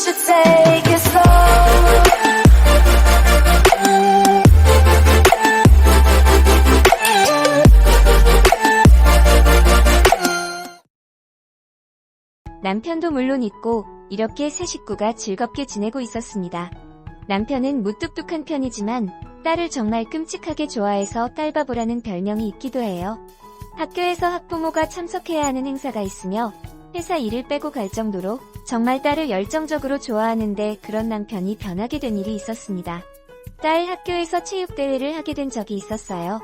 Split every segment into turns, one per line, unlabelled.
should take it slow.
남편도 물론 있고 이렇게 세 식구가 즐겁게 지내고 있었습니다. 남편은 무뚝뚝한 편이지만 딸을 정말 끔찍하게 좋아해서 딸바보라는 별명이 있기도 해요. 학교에서 학부모가 참석해야 하는 행사가 있으며 회사 일을 빼고 갈 정도로 정말 딸을 열정적으로 좋아하는데 그런 남편이 변하게 된 일이 있었습니다. 딸 학교에서 체육대회를 하게 된 적이 있었어요.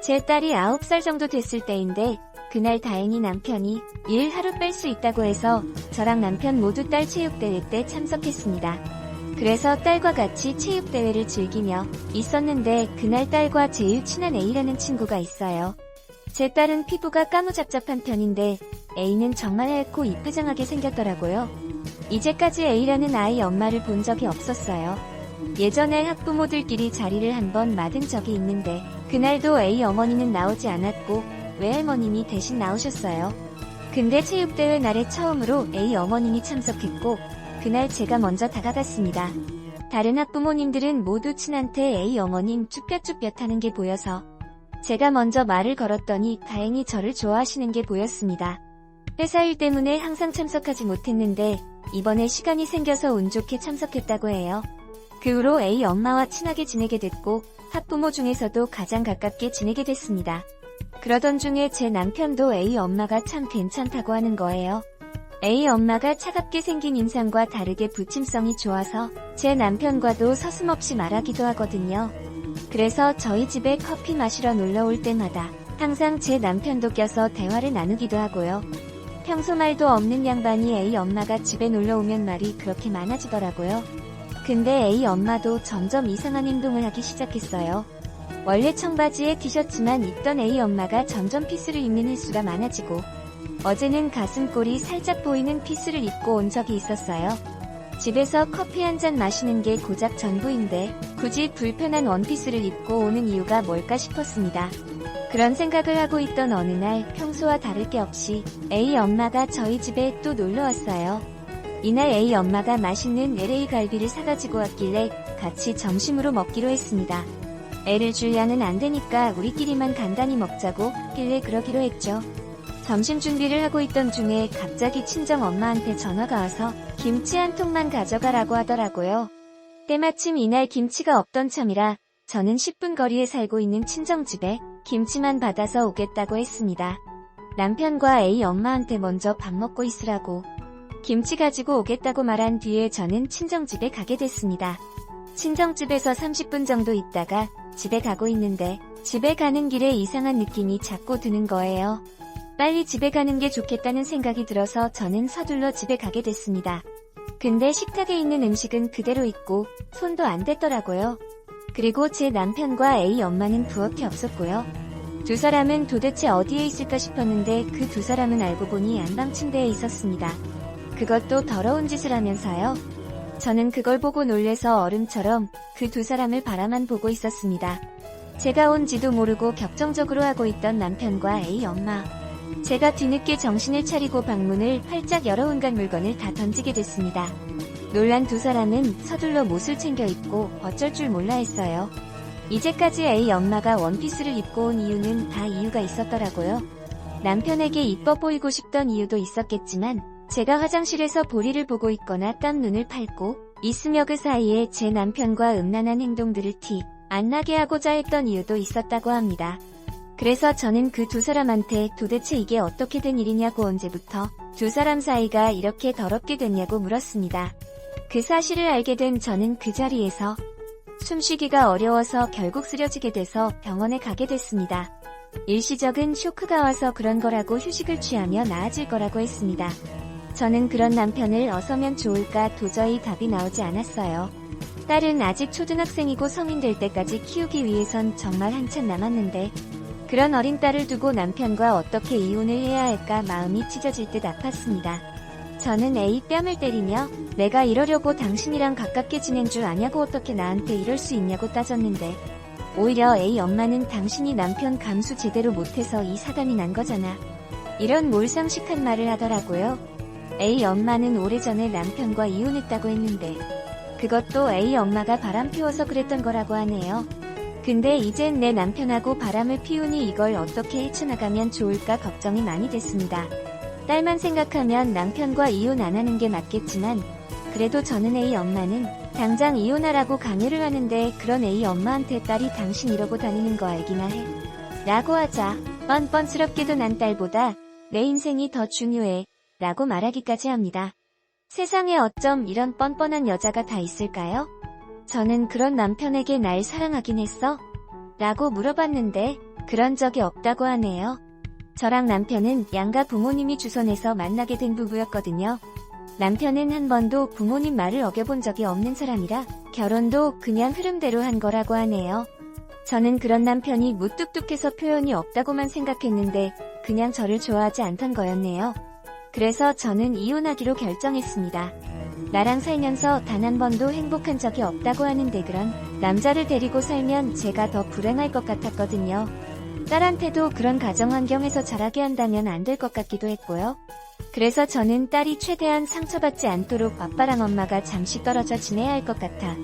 제 딸이 9살 정도 됐을 때인데 그날 다행히 남편이 일 하루 뺄 수 있다고 해서 저랑 남편 모두 딸 체육대회 때 참석했습니다. 그래서 딸과 같이 체육대회를 즐기며 있었는데 그날 딸과 제일 친한 A라는 친구가 있어요. 제 딸은 피부가 까무잡잡한 편인데 A는 정말 하얗고 이쁘장하게 생겼더라고요. 이제까지 A라는 아이 엄마를 본 적이 없었어요. 예전에 학부모들끼리 자리를 한번 맡은 적이 있는데 그날도 A 어머니는 나오지 않았고 외할머님이 대신 나오셨어요. 근데 체육대회 날에 처음으로 A 어머님이 참석했고 그날 제가 먼저 다가갔습니다. 다른 학부모님들은 모두 친한테 A 어머님 쭈뼛쭈뼛 하는 게 보여서 제가 먼저 말을 걸었더니 다행히 저를 좋아하시는 게 보였습니다. 회사 일 때문에 항상 참석하지 못했는데 이번에 시간이 생겨서 운 좋게 참석했다고 해요. 그 후로 A 엄마와 친하게 지내게 됐고 학부모 중에서도 가장 가깝게 지내게 됐습니다. 그러던 중에 제 남편도 A 엄마가 참 괜찮다고 하는 거예요. A 엄마가 차갑게 생긴 인상과 다르게 부침성이 좋아서 제 남편과도 서슴없이 말하기도 하거든요. 그래서 저희 집에 커피 마시러 놀러 올 때마다 항상 제 남편도 껴서 대화를 나누기도 하고요. 평소 말도 없는 양반이 A 엄마가 집에 놀러 오면 말이 그렇게 많아지더라고요. 근데 A 엄마도 점점 이상한 행동을 하기 시작했어요. 원래 청바지에 티셔츠만 입던 A 엄마가 점점 피스를 입는 횟수가 많아지고 어제는 가슴골이 살짝 보이는 피스를 입고 온 적이 있었어요. 집에서 커피 한 잔 마시는 게 고작 전부인데 굳이 불편한 원피스를 입고 오는 이유가 뭘까 싶었습니다. 그런 생각을 하고 있던 어느 날 평소와 다를 게 없이 A 엄마가 저희 집에 또 놀러 왔어요. 이날 A 엄마가 맛있는 LA 갈비를 사가지고 왔길래 같이 점심으로 먹기로 했습니다. 애를 줄 양은 안 되니까 우리끼리만 간단히 먹자고 길래 그러기로 했죠. 점심 준비를 하고 있던 중에 갑자기 친정 엄마한테 전화가 와서 김치 한 통만 가져가라고 하더라고요. 때마침 이날 김치가 없던 참이라 저는 10분 거리에 살고 있는 친정집에 김치만 받아서 오겠다고 했습니다. 남편과 A 엄마한테 먼저 밥 먹고 있으라고 김치 가지고 오겠다고 말한 뒤에 저는 친정집에 가게 됐습니다. 친정집에서 30분 정도 있다가 집에 가고 있는데 집에 가는 길에 이상한 느낌이 자꾸 드는 거예요. 빨리 집에 가는 게 좋겠다는 생각이 들어서 저는 서둘러 집에 가게 됐습니다. 근데 식탁에 있는 음식은 그대로 있고 손도 안 댔더라고요. 그리고 제 남편과 A 엄마는 부엌에 없었고요. 두 사람은 도대체 어디에 있을까 싶었는데 그 두 사람은 알고 보니 안방 침대에 있었습니다. 그것도 더러운 짓을 하면서요. 저는 그걸 보고 놀래서 얼음처럼 그 두 사람을 바라만 보고 있었습니다. 제가 온지도 모르고 격정적으로 하고 있던 남편과 A 엄마. 제가 뒤늦게 정신을 차리고 방문을 활짝 열어 온갖 물건을 다 던지게 됐습니다. 놀란 두 사람은 서둘러 못을 챙겨 입고 어쩔 줄 몰라 했어요. 이제까지 A 엄마가 원피스를 입고 온 이유는 다 이유가 있었더라고요. 남편에게 이뻐 보이고 싶던 이유도 있었겠지만 제가 화장실에서 보리를 보고 있거나 땀 눈을 팔고 있으며 그 사이에 제 남편과 음란한 행동들을 티 안 나게 하고자 했던 이유도 있었다고 합니다. 그래서 저는 그 두 사람한테 도대체 이게 어떻게 된 일이냐고 언제부터 두 사람 사이가 이렇게 더럽게 됐냐고 물었습니다. 그 사실을 알게 된 저는 그 자리에서 숨쉬기가 어려워서 결국 쓰러지게 돼서 병원에 가게 됐습니다. 일시적인 쇼크가 와서 그런 거라고 휴식을 취하며 나아질 거라고 했습니다. 저는 그런 남편을 어서면 좋을까 도저히 답이 나오지 않았어요. 딸은 아직 초등학생이고 성인 될 때까지 키우기 위해선 정말 한참 남았는데 그런 어린 딸을 두고 남편과 어떻게 이혼을 해야 할까 마음이 찢어질 듯 아팠습니다. 저는 A 뺨을 때리며 내가 이러려고 당신이랑 가깝게 지낸 줄 아냐고 어떻게 나한테 이럴 수 있냐고 따졌는데 오히려 A 엄마는 당신이 남편 감수 제대로 못해서 이 사단이 난 거잖아. 이런 몰상식한 말을 하더라고요. A 엄마는 오래전에 남편과 이혼했다고 했는데 그것도 A 엄마가 바람 피워서 그랬던 거라고 하네요. 근데 이젠 내 남편하고 바람을 피우니 이걸 어떻게 헤쳐나가면 좋을까 걱정이 많이 됐습니다. 딸만 생각하면 남편과 이혼 안 하는 게 맞겠지만 그래도 저는 A 엄마는 당장 이혼하라고 강요를 하는데 그런 A 엄마한테 딸이 당신 이러고 다니는 거 알기나 해? 라고 하자 뻔뻔스럽게도 난 딸보다 내 인생이 더 중요해 라고 말하기까지 합니다. 세상에 어쩜 이런 뻔뻔한 여자가 다 있을까요? 저는 그런 남편에게 날 사랑하긴 했어? 라고 물어봤는데 그런 적이 없다고 하네요. 저랑 남편은 양가 부모님이 주선해서 만나게 된 부부였거든요. 남편은 한 번도 부모님 말을 어겨본 적이 없는 사람이라 결혼도 그냥 흐름대로 한 거라고 하네요. 저는 그런 남편이 무뚝뚝해서 표현이 없다고만 생각했는데 그냥 저를 좋아하지 않던 거였네요. 그래서 저는 이혼하기로 결정했습니다. 나랑 살면서 단 한 번도 행복한 적이 없다고 하는데 그런 남자를 데리고 살면 제가 더 불행할 것 같았거든요. 딸한테도 그런 가정 환경에서 자라게 한다면 안 될 것 같기도 했고요. 그래서 저는 딸이 최대한 상처받지 않도록 아빠랑 엄마가 잠시 떨어져 지내야 할 것 같아.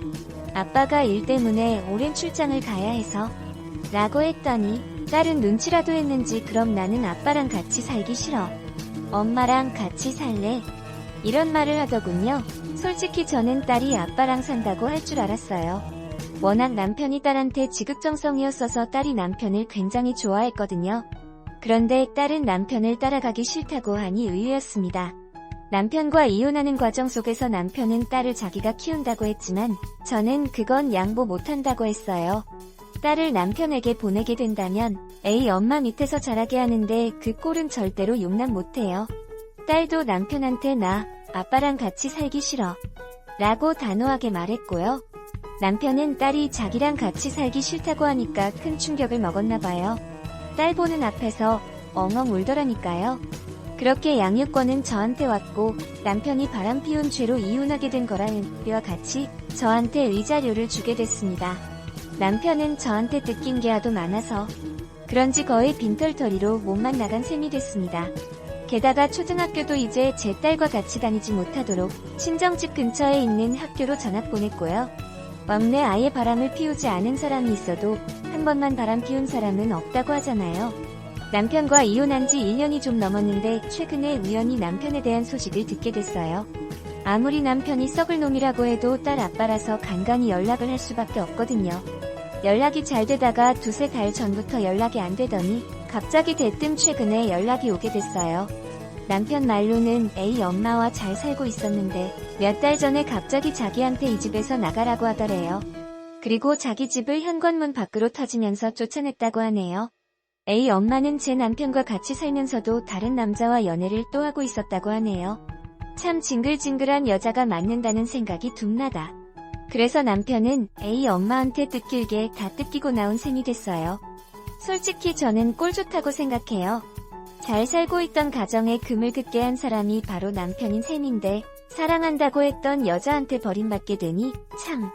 아빠가 일 때문에 오랜 출장을 가야 해서 라고 했더니 딸은 눈치라도 했는지 그럼 나는 아빠랑 같이 살기 싫어. 엄마랑 같이 살래. 이런 말을 하더군요. 솔직히 저는 딸이 아빠랑 산다고 할 줄 알았어요. 워낙 남편이 딸한테 지극정성이었어서 딸이 남편을 굉장히 좋아했거든요. 그런데 딸은 남편을 따라가기 싫다고 하니 의외였습니다. 남편과 이혼하는 과정 속에서 남편은 딸을 자기가 키운다고 했지만 저는 그건 양보 못한다고 했어요. 딸을 남편에게 보내게 된다면 A 엄마 밑에서 자라게 하는데 그 꼴은 절대로 용납 못해요. 딸도 남편한테 나 아빠랑 같이 살기 싫어 라고 단호하게 말했고요. 남편은 딸이 자기랑 같이 살기 싫다고 하니까 큰 충격을 먹었나봐요. 딸 보는 앞에서 엉엉 울더라니까요. 그렇게 양육권은 저한테 왔고 남편이 바람 피운 죄로 이혼하게 된 거라는 와 같이 저한테 위자료를 주게 됐습니다. 남편은 저한테 뜯긴 게 하도 많아서 그런지 거의 빈털터리로 몸만 나간 셈이 됐습니다. 게다가 초등학교도 이제 제 딸과 같이 다니지 못하도록 친정집 근처에 있는 학교로 전학 보냈고요. 막내 아예 바람을 피우지 않은 사람이 있어도 한 번만 바람 피운 사람은 없다고 하잖아요. 남편과 이혼한 지 1년이 좀 넘었는데 최근에 우연히 남편에 대한 소식을 듣게 됐어요. 아무리 남편이 썩을 놈이라고 해도 딸 아빠라서 간간히 연락을 할 수밖에 없거든요. 연락이 잘 되다가 두세 달 전부터 연락이 안 되더니 갑자기 대뜸 최근에 연락이 오게 됐어요. 남편 말로는 A 엄마와 잘 살고 있었는데 몇 달 전에 갑자기 자기한테 이 집에서 나가라고 하더래요. 그리고 자기 집을 현관문 밖으로 터지면서 쫓아냈다고 하네요. A 엄마는 제 남편과 같이 살면서도 다른 남자와 연애를 또 하고 있었다고 하네요. 참 징글징글한 여자가 맞는다는 생각이 둠나다. 그래서 남편은 A 엄마한테 뜯길 게 다 뜯기고 나온 셈이 됐어요. 솔직히 저는 꼴 좋다고 생각해요. 잘 살고 있던 가정에 금을 긋게 한 사람이 바로 남편인 셈인데 사랑한다고 했던 여자한테 버림받게 되니 참.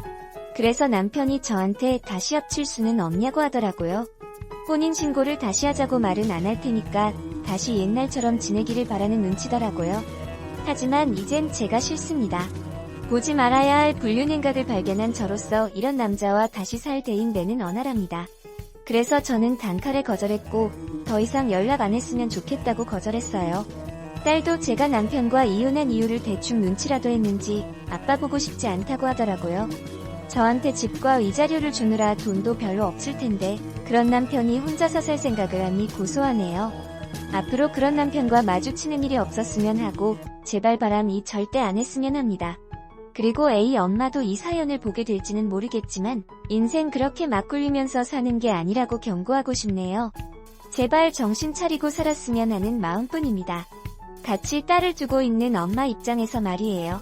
그래서 남편이 저한테 다시 합칠 수는 없냐고 하더라고요. 혼인신고를 다시 하자고 말은 안 할 테니까 다시 옛날처럼 지내기를 바라는 눈치더라고요. 하지만 이젠 제가 싫습니다. 보지 말아야 할 불륜행각을 발견한 저로서 이런 남자와 다시 살 대인배는 어나랍니다. 그래서 저는 단칼에 거절했고 더 이상 연락 안 했으면 좋겠다고 거절했어요. 딸도 제가 남편과 이혼한 이유를 대충 눈치라도 했는지 아빠 보고 싶지 않다고 하더라고요. 저한테 집과 위자료를 주느라 돈도 별로 없을 텐데 그런 남편이 혼자서 살 생각을 하니 고소하네요. 앞으로 그런 남편과 마주치는 일이 없었으면 하고 제발 바람이 절대 안 했으면 합니다. 그리고 A 엄마도 이 사연을 보게 될지는 모르겠지만 인생 그렇게 막 굴리면서 사는 게 아니라고 경고하고 싶네요. 제발 정신 차리고 살았으면 하는 마음뿐입니다. 같이 딸을 두고 있는 엄마 입장에서 말이에요.